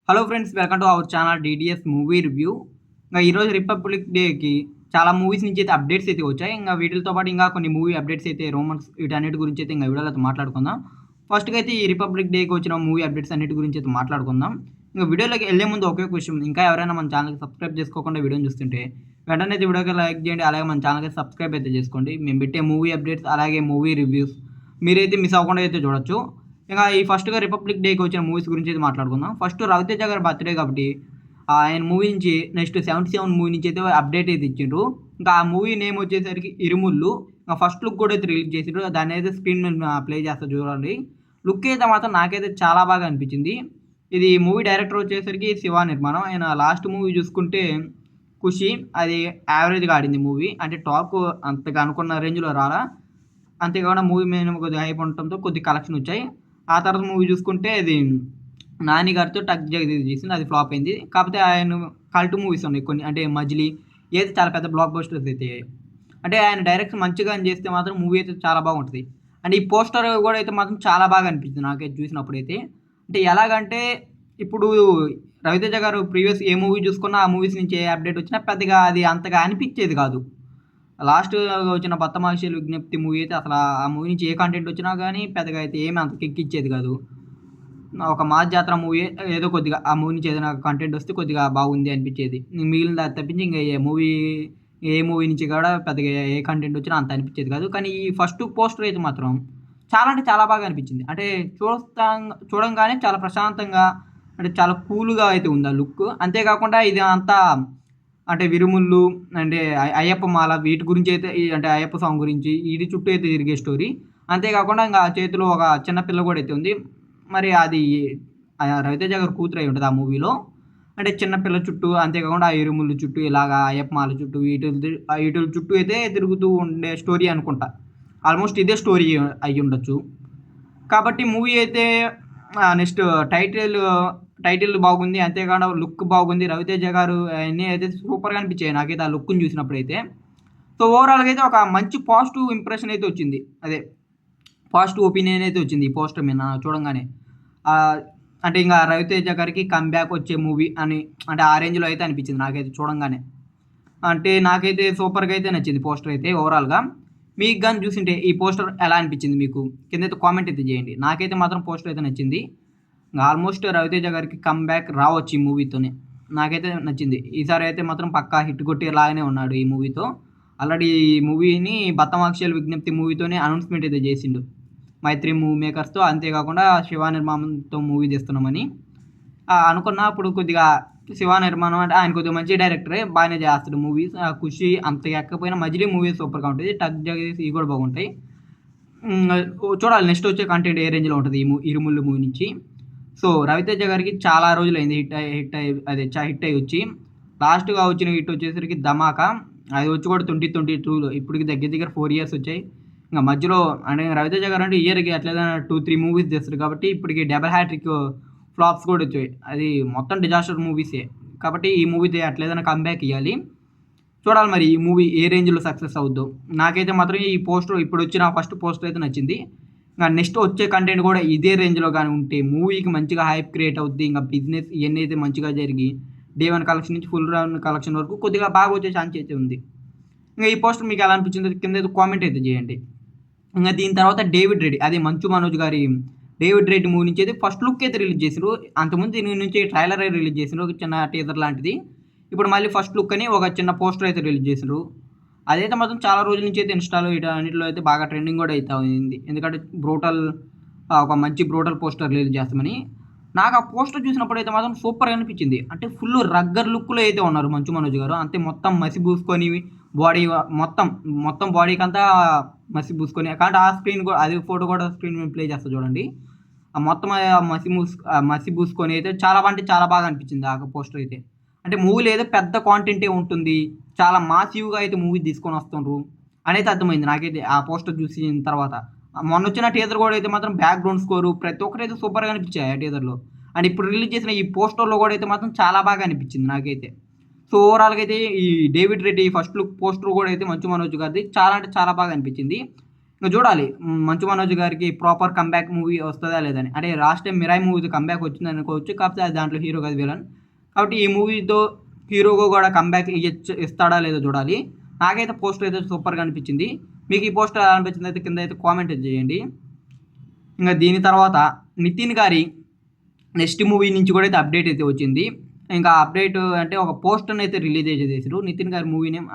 Hello friends, welcome to our channel DDS movie review. ఈరోజు republic డేకి చాలా movies నుంచి అయితే అప్డేట్స్ అయితే వచ్చాయి. వీటితో పాటు ఇంకా కొన్ని మూవీ అప్డేట్స్ అయితే రోమన్స్ వీటన్నిటి గురించి అయితే వీడియోలో అయితే మాట్లాడుకుందాం. ఫస్ట్‌గా అయితే ఈ రిపబ్లిక్ డేకి వచ్చిన మూవీ అప్డేట్స్ అన్నిటి గురించి అయితే మాట్లాడుకుందాం. వీడియోలోకి వెళ్ళే ముందు ఒకే క్వశ్చన్, ఇంకా ఎవరైనా మన ఛానల్‌కి సబ్స్క్రైబ్ చేసుకోకుండా వీడియోని చూస్తుంటే వెంటనే అయితే వీడియోకి లైక్ చేయండి. అలాగే మన ఛానల్‌కి సబ్స్క్రైబ్ అయితే చేసుకోండి. మేము పెట్టే మూవీ అప్డేట్స్ అలాగే మూవీ రివ్యూస్ మీరైతే మిస్ అవ్వకుండా అయితే చూడొచ్చు. ఈ ఫస్ట్‌గా రిపబ్లిక్ డేకి వచ్చిన మూవీస్ గురించి అయితే మాట్లాడుకుందాం. ఫస్ట్ రవితేజ గారి బర్త్‌డే కాబట్టి ఆయన మూవీ నుంచి నెక్స్ట్ 77 మూవీ నుంచి అయితే అప్డేట్ అయితే ఇచ్చిండ్రు. ఇంకా ఆ మూవీ నేమ్ వచ్చేసరికి 'ఇరుముళ్ళు'. ఫస్ట్ లుక్ కూడా అయితే రిలీజ్ చేసిండ్రు. దాన్ని అయితే స్క్రీన్ మీద ప్లే చేస్తా చూడండి. లుక్ అయితే మాత్రం నాకైతే చాలా బాగా అనిపించింది. ఇది మూవీ డైరెక్టర్ వచ్చేసరికి శివ నిర్మాణం. ఆయన లాస్ట్ మూవీ చూసుకుంటే 'ఖుషి' అది యావరేజ్‌గా ఆడింది మూవీ. అంటే టాక్ అంతగా అనుకున్న రేంజ్‌లో రాలా. అంతేకాకుండా మూవీ మీద కొద్దిగా హైప్ ఉండటంతో కొద్ది కలెక్షన్ వచ్చాయి. ఆ తర్వాత మూవీ చూసుకుంటే అది 'నాని' గారితో 'టక్ జగదీష్' చేసింది. అది ఫ్లాప్ అయింది. కాకపోతే ఆయన కల్ట్ మూవీస్ ఉన్నాయి కొన్ని. అంటే 'మజిలీ' ఏది చాలా పెద్ద బ్లాక్ బస్టర్స్ అయితే. అంటే ఆయన డైరెక్షన్ మంచిగా చేస్తే మాత్రం మూవీ అయితే చాలా బాగుంటది. అండ్ ఈ పోస్టర్ కూడా అయితే మాత్రం చాలా బాగా అనిపించింది నాకైతే చూసినప్పుడైతే. అంటే ఎలాగంటే ఇప్పుడు రవితేజ గారు ప్రీవియస్ ఏ మూవీ చూసుకున్నా ఆ మూవీస్ నుంచి ఏ అప్డేట్ వచ్చినా పెద్దగా అది అంతగా అనిపించేది కాదు. లాస్ట్ వచ్చిన 'భక్తమహర్షి విజ్ఞప్తి' మూవీ అయితే అసల ఆ మూవీ నుంచి ఏ కంటెంట్ వచ్చినా గానీ పెద్దగా అయితే ఏమి అంత కిక్కిచ్చేది కాదు. ఒక 'మాస్ జాతర' మూవీ ఏదో కొద్దిగా ఆ మూవీ నుంచి ఏదైనా కంటెంట్ వస్తే కొద్దిగా బాగుంది అనిపించేది. మిగిలినది అది తప్పించి ఇంక ఏ మూవీ నుంచి కూడా పెద్దగా ఏ కంటెంట్ వచ్చినా అంత అనిపించేది కాదు. కానీ ఈ ఫస్ట్ పోస్టర్ అయితే మాత్రం చాలా అంటే చాలా బాగా అనిపించింది. అంటే చూడంగానే చాలా ప్రశాంతంగా, అంటే చాలా కూల్‌గా అయితే ఉంది ఆ లుక్. అంతేకాకుండా ఇది అంతా అంటే 'విరుముళ్ళు' అంటే 'అయ్యప్ప మాల' వీటి గురించి అయితే అంటే 'అయ్యప్ప సాంగ్' గురించి వీటి చుట్టూ అయితే తిరిగే స్టోరీ. అంతేకాకుండా ఇంక ఆ చేతిలో ఒక చిన్న పిల్ల కూడా అయితే ఉంది. మరి అది 'రవితేజ' గారి కూతురు అయి ఉంటది ఆ మూవీలో. అంటే చిన్న పిల్ల చుట్టూ, అంతేకాకుండా ఆ ఇరుముళ్ళు చుట్టూ ఇలాగా 'అయ్యప్ప మాల' చుట్టూ వీటిల చుట్టూ అయితే తిరుగుతూ ఉండే స్టోరీ అనుకుంటా. ఆల్మోస్ట్ ఇదే స్టోరీ అయ్యుండొచ్చు. కాబట్టి మూవీ అయితే నెక్స్ట్ టైటిల్ బాగుంది. అంతేకాకుండా లుక్ బాగుంది. రవితేజ గారు అయన్నీ అయితే సూపర్‌గా అనిపించాయి నాకైతే ఆ లుక్‌ని చూసినప్పుడైతే. సో, ఓవరాల్‌గా అయితే ఒక మంచి పాజిటివ్ ఇంప్రెషన్ అయితే వచ్చింది. అదే పాజిటివ్ ఒపీనియన్ అయితే వచ్చింది ఈ పోస్టర్ మీద చూడంగానే. ఆహ్, అంటే ఇంక రవితేజ గారికి కమ్‌బ్యాక్ వచ్చే మూవీ అని, అంటే ఆ రేంజ్‌లో అయితే అనిపించింది నాకైతే చూడంగానే. అంటే నాకైతే సూపర్‌గా అయితే నచ్చింది పోస్టర్ అయితే ఓవరాల్‌గా. మీకు గాని చూసుంటే ఈ పోస్టర్ ఎలా అనిపించింది మీకు? కిందైతే కామెంట్ అయితే చేయండి. నాకైతే మాత్రం పోస్టర్ అయితే నచ్చింది. ఆల్మోస్ట్ రవితేజ గారికి కమ్‌బ్యాక్ రావచ్చు ఈ మూవీతోనే. నాకైతే నచ్చింది. ఈసారి అయితే మాత్రం పక్కా హిట్ కొట్టేలాగానే ఉన్నాడు ఈ మూవీతో. ఆల్రెడీ ఈ మూవీని 'భక్తమాక్షేలు విజ్ఞప్తి' మూవీతోనే అనౌన్స్‌మెంట్ అయితే చేసిండు. మైత్రి మూవీ మేకర్స్‌తో, అంతేకాకుండా శివ నిర్మాణంతో మూవీ తీస్తున్నామని. అనుకున్నా అప్పుడు కొద్దిగా శివ నిర్మాణం అంటే ఆయన కొద్దిగా మంచి డైరెక్టరే. బాగానే చేస్తాడు మూవీస్. 'ఖుషి' అంత ఎక్కకపోయినా 'మజిలీ' మూవీ సూపర్‌గా ఉంటది. 'టక్ జగదీష్' ఇవి కూడా బాగుంటాయి. చూడాలి నెక్స్ట్ వచ్చే కంటెంట్ ఏ రేంజ్‌లో ఉంటది ఈ 'ఇరుముళ్ళు' మూవీ నుంచి. సో, రవితేజ గారికి చాలా రోజులైంది హిట్ అయ్యి వచ్చి. లాస్ట్‌గా వచ్చిన హిట్ వచ్చేసరికి 'ధమాకా'. అది వచ్చి కూడా 2022లో ఇప్పటికి దగ్గర దగ్గర 4 ఇయర్స్ వచ్చాయి. ఇంక మధ్యలో అంటే రవితేజ గారు అంటే ఇయర్‌కి ఎట్లైనా 2, 3 మూవీస్ తీస్తారు కాబట్టి ఇప్పటికి డబుల్ హ్యాట్రిక్ ఫ్లాప్స్ కూడా వచ్చాయి. అది మొత్తం డిజాస్టర్ మూవీసే. కాబట్టి ఈ మూవీతో ఎట్లేదైనా కమ్‌బ్యాక్ ఇయ్యాలి. చూడాలి మరి ఈ మూవీ ఏ రేంజ్‌లో సక్సెస్ అవుద్దో. నాకైతే మాత్రం ఈ పోస్టర్ ఇప్పుడొచ్చిన ఫస్ట్ పోస్టర్ అయితే నచ్చింది. నెక్స్ట్ వచ్చే కంటెంట్ కూడా ఇదే రేంజ్‌లో గాని ఉంటే మూవీకి మంచిగా హైప్ క్రియేట్ అవుద్ది. ఇంక బిజినెస్ ఇయన్నీ అయితే మంచిగా జరిగి డే 1 కలెక్షన్ నుంచి ఫుల్ రన్ కలెక్షన్ వరకు కొద్దిగా బాగా వచ్చే ఛాన్స్ అయితే ఉంది. ఈ పోస్టర్ మీకు ఎలా అనిపించిందో కిందైతే కామెంట్ అయితే చేయండి. దీని తర్వాత 'డేవిడ్ రెడ్డి' అది 'మంచు మనోజ్' గారి 'డేవిడ్ రెడ్డి' మూవీ నుంచి అయితే ఫస్ట్ లుక్ అయితే రిలీజ్ చేసిండ్రు. అంతకుముందు దీని నుంచి ట్రైలర్ రిలీజ్ చేసిండ్రు. ఒక చిన్న టీజర్ లాంటిది. ఇప్పుడు మళ్ళీ ఫస్ట్ లుక్ అని ఒక చిన్న పోస్టర్ అయితే రిలీజ్ చేసిండ్రు. అదైతే మాత్రం చాలా రోజుల నుంచి అయితే ఇన్‌స్టాలో అన్నిటిలో అయితే బాగా ట్రెండింగ్ కూడా అయితా ఉంది. ఎందుకంటే ఒక మంచి బ్రూటల్ పోస్టర్ రిలీజ్ చేస్తామని. నాకు ఆ పోస్టర్ చూసినప్పుడైతే మాత్రం సూపర్‌గా అనిపించింది. అంటే ఫుల్ రగ్గర్ లుక్‌లో అయితే ఉన్నారు 'మంచు మనోజ్' గారు. అంతే మొత్తం మసి పూసుకొని బాడీ మొత్తం బాడీకంతా మసి పూసుకొని, కాబట్టి ఆ స్క్రీన్ కూడా అది ఫోటో కూడా స్క్రీన్ మీద ప్లే చేస్తా చూడండి. ఆ మొత్తం మసి పూసుకొని అయితే చాలా అంటే చాలా బాగా అనిపించింది ఆ పోస్టర్ అయితే. అంటే మూవీలో ఏదో పెద్ద కాంటెంటే ఉంటుంది. చాలా మాసివ్‌గా అయితే మూవీ తీసుకొనొస్తుండ్రు అనైతే అర్థమైంది నాకైతే ఆ పోస్టర్ చూసిన తర్వాత. మొన్నొచ్చిన టీజర్ కూడా అయితే మాత్రం బ్యాక్‌గ్రౌండ్ స్కోరు ప్రతి ఒక్కటైతే సూపర్‌గా అనిపించాయి ఆ టీజర్‌లో. అండ్ ఇప్పుడు రిలీజ్ చేసిన ఈ పోస్టర్‌లో కూడా అయితే మాత్రం చాలా బాగా అనిపించింది నాకైతే. సో, ఓవరాల్‌గా అయితే ఈ 'David Reddy' first look poster కూడా అయితే 'మంచు మనోజ్' గారిది చాలా అంటే చాలా బాగా అనిపించింది. ఇంక చూడాలి. మంచు మనోజ్ గారికి ప్రాపర్ కమ్‌బ్యాక్ మూవీ వస్తదా లేదని. అంటే లాస్ట్ టైమ్ 'మిరాయి' మూవీతో కమ్‌బ్యాక్ వచ్చిందనుకోవచ్చు. కాకపోతే అది దాంట్లో హీరో కాదు విలన్. కాబట్టి ఈ మూవీతో హీరోగా కూడా కమ్‌బ్యాక్ ఇస్తాడా లేదో చూడాలి. నాకైతే పోస్టర్ అయితే సూపర్‌గా అనిపించింది. మీకు ఈ పోస్టర్ ఎలా అనిపించింది అయితే కింద అయితే కామెంట్ చేయండి. ఇంక దీని తర్వాత నితిన్ గారి నెక్స్ట్ మూవీ నుంచి కూడా అయితే అప్డేట్ అయితే వచ్చింది. ఇంకా అప్డేట్ అంటే ఒక పోస్టర్‌ని అయితే రిలీజ్ అయితే చేసారు. నితిన్ గారి మూవీ నేమ్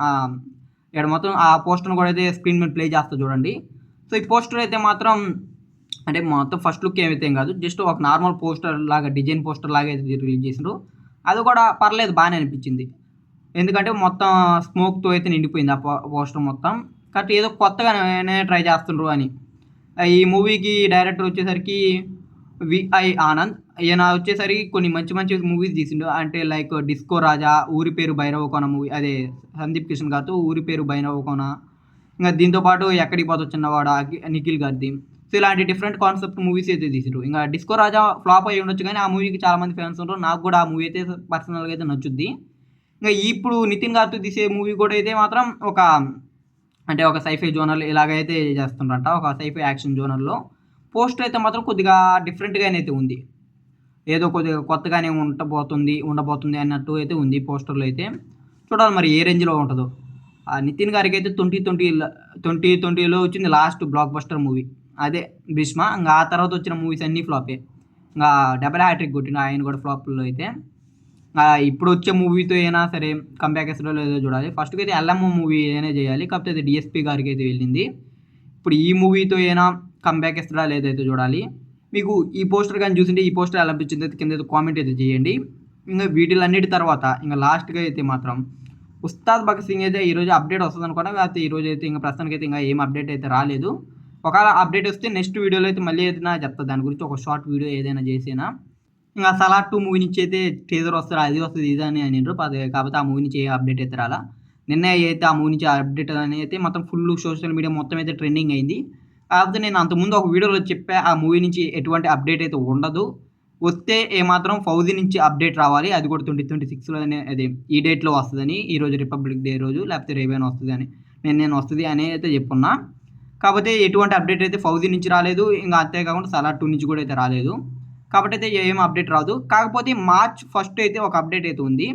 ఇక్కడ మొత్తం ఆ పోస్టర్‌ని కూడా అయితే స్క్రీన్ మీద ప్లే చేస్తా చూడండి. సో, ఈ పోస్టర్ అయితే మాత్రం అంటే మొత్తం ఫస్ట్ లుక్ ఏమైతే ఏం కాదు. జస్ట్ ఒక నార్మల్ పోస్టర్ లాగా డిజైన్ పోస్టర్ లాగా అయితే రిలీజ్ చేసిండ్రు. అది కూడా పర్లేదు బానే అనిపించింది. ఎందుకంటే మొత్తం స్మోక్‌తో అయితే నిండిపోయింది ఆ పోస్టర్ మొత్తం. కాబట్టి ఏదో కొత్తగానే ట్రై చేస్తుండ్రు అని. ఈ మూవీకి డైరెక్టర్ వచ్చేసరికి విఐ ఆనంద్. ఈయన వచ్చేసరికి కొన్ని మంచి మంచి మూవీస్ తీసిండు. అంటే లైక్ 'డిస్కో రాజా', 'ఊరి పేరు భైరవకోన' మూవీ అదే సందీప్ కిషన్ గారితో 'ఊరి పేరు భైరవకోన'. ఇంక దీంతో పాటు 'ఎక్కడికి పోతావు చిన్నవాడా' నిఖిల్ గారిది. సో, ఇలాంటి డిఫరెంట్ కాన్సెప్ట్ మూవీస్ అయితే తీసిండ్రు. ఇంక 'డిస్కో రాజా' ఫ్లాప్ అయ్యి ఉండొచ్చు కానీ ఆ మూవీకి చాలా మంది ఫ్యాన్స్ ఉంటారు. నాకు కూడా ఆ మూవీ అయితే పర్సనల్‌గా అయితే నచ్చుద్ది. ఇంక ఇప్పుడు నితిన్ గారితో తీసే మూవీ కూడా అయితే మాత్రం అంటే ఒక సైఫై జోనర్‌లో ఇలాగైతే చేస్తుండ్రంట. ఒక సైఫై యాక్షన్ జోనర్‌లో. పోస్టర్ అయితే మాత్రం కొద్దిగా డిఫరెంట్‌గానైతే ఉంది. ఏదో కొద్దిగా కొత్తగానే ఉండబోతుంది అన్నట్టు అయితే ఉంది పోస్టర్‌లో అయితే. చూడాలి మరి ఏ రేంజ్‌లో ఉంటదో. నితిన్ గారికైతే 2020లో వచ్చింది లాస్ట్ బ్లాక్ బస్టర్ మూవీ. అదే 'భీష్మ'. ఇంగ ఆ తర్వాత వచ్చిన మూవీస్ అన్నీ ఫ్లాపే. ఇంగా డబుల్ హ్యాట్రిక్ కొట్టిండు ఆయన కూడా ఫ్లాపుల్లో అయితే. ఇప్పుడొచ్చే మూవీతో అయినా సరే కమ్‌బ్యాక్ ఇస్తాడో లేదో చూడాలి. ఫస్ట్‌కైతే 'ఎల్ఎం' మూవీ అయినా చేయాలి. కాకపోతే అది డీఎస్‌పీ గారికైతే వెళ్ళింది. ఇప్పుడు ఈ మూవీతో అయినా కమ్‌బ్యాక్ ఇస్తాడా లేదో అయితే చూడాలి. మీకు ఈ పోస్టర్ గాని చూసుంటే ఈ పోస్టర్ ఎలా అనిపించిందో అయితే కింద కామెంట్ అయితే చేయండి. ఇంగ వీటిలన్నిటి తర్వాత ఇంగ లాస్ట్‌గా అయితే మాత్రం 'ఉస్తాద్ భగత్ సింగ్' అయితే ఈరోజు అప్డేట్ వస్తదనుకున్నా. కాకపోతే ఈరోజైతే ఇంగ ప్రస్తుతానికైతే ఇంగ ఏం అప్డేట్ అయితే రాలేదు. ఒకవేళ అప్డేట్ వస్తే నెక్స్ట్ వీడియోలో అయితే మళ్ళీ ఏదైనా చెప్తా దాని గురించి ఒక షార్ట్ వీడియో ఏదైనా చేసినా. ఇంగ 'సలార్ 2' మూవీ నుంచి అయితే టీజర్ వస్తది, అది వస్తది, ఇది అని అనిండ్రు. కాకపోతే ఆ మూవీ నుంచి ఏ అప్డేట్ అయితే రాలా. నిన్నే అయితే ఆ మూవీ నుంచి అప్డేట్ అని అయితే మొత్తం ఫుల్ సోషల్ మీడియా మొత్తం అయితే ట్రెండింగ్ అయింది. కాకపోతే నేను అంతకుముందు ఒక వీడియోలో చెప్పా ఆ మూవీ నుంచి ఎటువంటి అప్డేట్ అయితే ఉండదు. వస్తే ఏమాత్రం 'ఫౌజీ' నుంచి అప్డేట్ రావాలి. అది కూడా 2026లోనే అదే ఈ డేట్‌లో వస్తదని. ఈరోజు రిపబ్లిక్ డే రోజు లేకపోతే రేపైనా వస్తదని. నేను వస్తది అని అయితే చెప్పున్నా. కాకపోతే ఎటువంటి అప్డేట్ అయితే 'ఫౌజీ' నుంచి రాలేదు. ఇంక అంతే కాకుండా 'సలార్ 2' నుంచి కూడా అయితే రాలేదు. కాబట్టి అయితే ఏం అప్డేట్ రాదు. కాకపోతే మార్చ్ ఫస్ట్ అయితే ఒక అప్డేట్ అయితే ఉంది.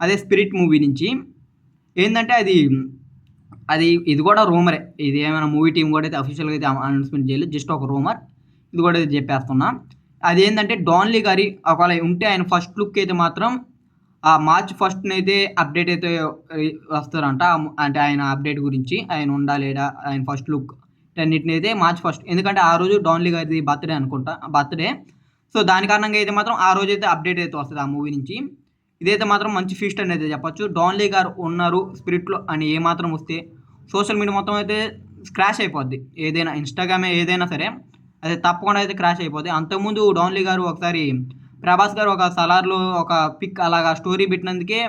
అదే 'స్పిరిట్' మూవీ నుంచి. ఏందంటే ఇది కూడా రూమరే. ఇది ఏమైనా మూవీ టీమ్ కూడా అయితే అఫీషియల్‌గా అయితే అనౌన్స్‌మెంట్ చేయలేదు. జస్ట్ ఒక రూమర్. ఇది కూడా అయితే చెప్పేస్తున్నా. అదేందంటే 'డాన్ లీ' గారి ఒకవేళ ఉంటే ఆయన ఫస్ట్ లుక్ అయితే మాత్రం మార్చ్ ఫస్ట్‌నైతే అప్డేట్ అయితే వస్తారంట. అంటే ఆయన అప్డేట్ గురించి. ఆయన ఉండా లేడా? ఆయన ఫస్ట్ లుక్ వీటన్నిటినైతే మార్చ్ ఫస్ట్. ఎందుకంటే ఆ రోజు 'డాన్ లీ' గారిది బర్త్‌డే అనుకుంటా. బర్త్‌డే. సో, దాని కారణంగా అయితే మాత్రం ఆ రోజైతే అప్డేట్ అయితే వస్తది ఆ మూవీ నుంచి. ఇదైతే మాత్రం మంచి ఫీస్ట్ అని అయితే చెప్పొచ్చు. 'డాన్ లీ' గారు ఉన్నారు స్పిరిట్‌లో అని ఏమాత్రం వస్తే సోషల్ మీడియా మొత్తం అయితే క్రాష్ అయిపోద్ది. ఏదైనా ఇన్‌స్టాగ్రామే ఏదైనా సరే అది తప్పకుండా అయితే క్రాష్ అయిపోద్ది. అంతకుముందు 'డాన్ లీ' గారు ఒకసారి 'ప్రభాస్' గారు ఒక 'సలార్‌లో' ఒక పిక్ అలాగా స్టోరీ పెట్టినందుకే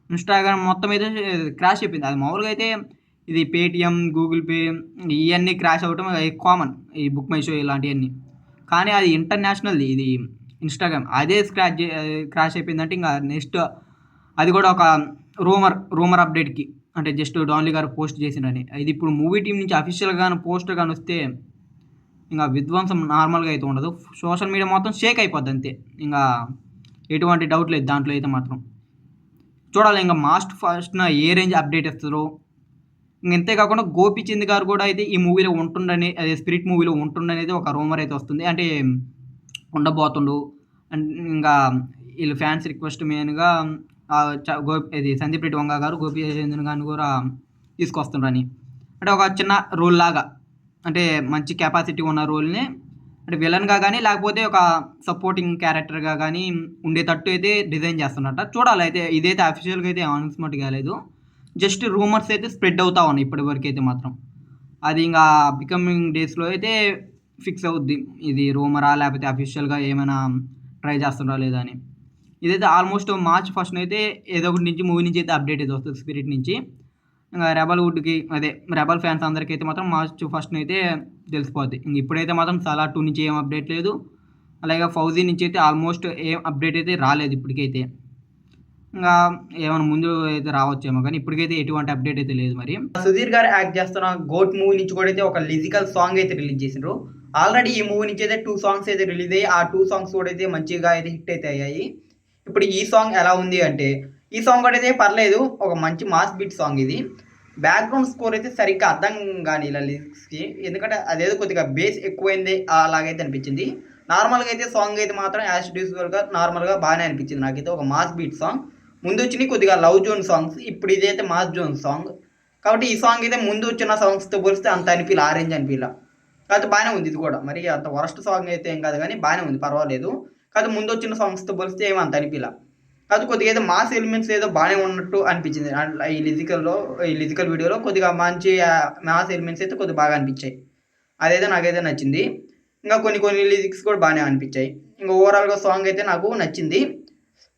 ఇన్‌స్టాగ్రామ్ మొత్తం అయితే క్రాష్ అయిపోయింది. అది మామూలుగా అయితే ఇది పేటీఎం, గూగుల్ పే ఇయన్నీ క్రాష్ అవ్వటం కామన్. ఈ బుక్ మై షో ఇలాంటియన్నీ. కానీ అది ఇంటర్నేషనల్‌ది ఇది ఇన్‌స్టాగ్రామ్. అదే క్రాష్ అయిపోయిందంటే ఇంక నెక్స్ట్ అది కూడా ఒక రూమర్ అప్డేట్‌కి. అంటే జస్ట్ 'డాన్ లీ' గారు పోస్ట్ చేసిండ్రని. ఇది ఇప్పుడు మూవీ టీమ్ నుంచి అఫీషియల్‌గాను పోస్టర్ గాని వస్తే ఇంగ విధ్వంసం నార్మల్‌గా అయితే ఉండదు. సోషల్ మీడియా మొత్తం షేక్ అయిపోద్ది అంతే. ఇంగా ఎటువంటి డౌట్ లేదు దాంట్లో అయితే మాత్రం. చూడాలి ఇంగ మార్చ్ ఫస్ట్‌న ఏ రేంజ్ అప్డేట్ ఇస్తారో. ఇంతే కాకుండా 'గోపీచంద్' గారు కూడా అయితే ఈ మూవీలో ఉంటుండని అదే 'స్పిరిట్' మూవీలో ఉంటుండనేది ఒక రూమర్ అయితే వస్తుంది. అంటే ఉండబోతుండు. ఇంగా ఈళ్ళ ఫ్యాన్స్ రిక్వెస్ట్ మెయిన్‌గా ఇది 'సందీప్ రెడ్డి వంగ' గారు 'గోపీచంద్' గారిని కూడా తీసుకొస్తుండ్రని. అంటే ఒక చిన్న రోల్ లాగా. అంటే మంచి కెపాసిటీ ఉన్న రోల్‌ని అంటే విలన్‌గా గాని, లేకపోతే ఒక సపోర్టింగ్ క్యారెక్టర్‌గా గాని ఉండేటట్టు అయితే డిజైన్ చేస్తున్నరట. చూడాలయితే ఇదైతే అఫీషియల్‌గా అయితే అనౌన్స్‌మెంట్ కాలేదు. జస్ట్ రూమర్స్ అయితే స్ప్రెడ్ అవుతా ఉన్నాయి ఇప్పటి వరకైతే మాత్రం. అది ఇంగా అప్‌కమింగ్ డేస్‌లో అయితే ఫిక్స్ అవుద్ది. ఇది రూమరా లేకపోతే అఫీషియల్‌గా ఏమైనా ట్రై చేస్తుండ్రా లేదా అని. ఇదైతే ఆల్మోస్ట్ మార్చ్ ఫస్ట్‌నైతే ఏదో ఒకటి నుంచి మూవీ నుంచి అయితే అప్డేట్ అయితే వస్తది 'స్పిరిట్' నుంచి. ఇంగ 'రెబెల్' ఫ్యాన్స్ అందరికైతే మాత్రం మార్చ్ ఫస్ట్‌నైతే తెలిసిపోద్ది. ఇప్పుడైతే మాత్రం 'సలార్ 2' నుంచి ఏం అప్డేట్ లేదు. అలాగే 'ఫౌజీ' నుంచి అయితే ఆల్మోస్ట్ ఏం అప్డేట్ అయితే రాలేదు ఇప్పటికైతే. ఇంగా ఏమైనా ముందు అయితే రావచ్చేమో గానీ, ఇప్పటికైతే ఎటువంటి అప్‌డేట్ అయితే లేదు మరి. సుధీర్ గారు యాక్ట్ చేస్తున్న 'గోట్' మూవీ నుంచి కూడా అయితే ఒక లిరికల్ సాంగ్ అయితే రిలీజ్ చేసిండ్రు. ఆల్రెడీ ఈ మూవీ నుంచి అయితే 2 సాంగ్స్ అయితే రిలీజ్ అయ్యాయి. ఆ 2 సాంగ్స్ కూడా అయితే మంచిగా అయితే హిట్ అయితే అయ్యాయి. ఇప్పుడు ఈ సాంగ్ ఎలా ఉంది అంటే, ఈ సాంగ్ కూడా అయితే పర్లేదు. ఒక మంచి మాస్ బీట్ సాంగ్ ఇది. బ్యాక్‌గ్రౌండ్ స్కోర్ అయితే సరిగ్గా అర్థం గానీయల లిరిక్స్‌కి. ఎందుకంటే అదేదో కొద్దిగా బేస్ ఎక్కువైంది అలాగైతే అనిపించింది. నార్మల్‌గా అయితే సాంగ్ అయితే మాత్రం యాజ్ యూజువల్‌గా నార్మల్‌గా బానే అనిపించింది నాకైతే. ఒక మాస్ బీట్ సాంగ్. ముందొచ్చినయి కొద్దిగా లవ్ జోన్ సాంగ్స్. ఇప్పుడు ఇదైతే మాస్ జోన్ సాంగ్. కాబట్టి ఈ సాంగ్ అయితే ముందు వచ్చిన సాంగ్స్‌తో పోలిస్తే అంత అనిపియల. ఆ రేంజ్ అనిపియల. కాకపోతే బానే ఉంది ఇది కూడా. మరి అంత వరస్ట్ సాంగ్ అయితే ఏం కాదు గానీ బానే ఉంది. పర్వాలేదు. కాకపోతే ముందొచ్చిన సాంగ్స్‌తో పోలిస్తే ఏమి అంత అనిపియల. కాకపోతే కొద్దిగా ఏదో మాస్ ఎలిమెంట్స్ ఏదో బానే ఉన్నట్టు అనిపించింది. ఈ లిరికల్ వీడియోలో కొద్దిగా మంచి మాస్ ఎలిమెంట్స్ అయితే కొద్దిగా బాగా అనిపించాయి. అదైతే నాకైతే నచ్చింది. ఇంకా కొన్ని కొన్ని లిరిక్స్ కూడా బానే అనిపించాయి. ఇంక ఓవరాల్‌గా సాంగ్ అయితే నాకు నచ్చింది.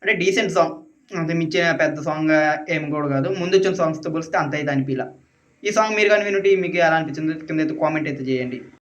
అంటే డీసెంట్ సాంగ్. అంతకు మించిన పెద్ద సాంగ్ ఏమి కూడా కాదు. ముందొచ్చిన సాంగ్స్‌తో పోలిస్తే అంత అయితే అనిపియల. ఈ సాంగ్ మీరు గాని వినుంటే మీకు ఎలా అనిపించిందో కిందైతే కామెంట్ అయితే చేయండి.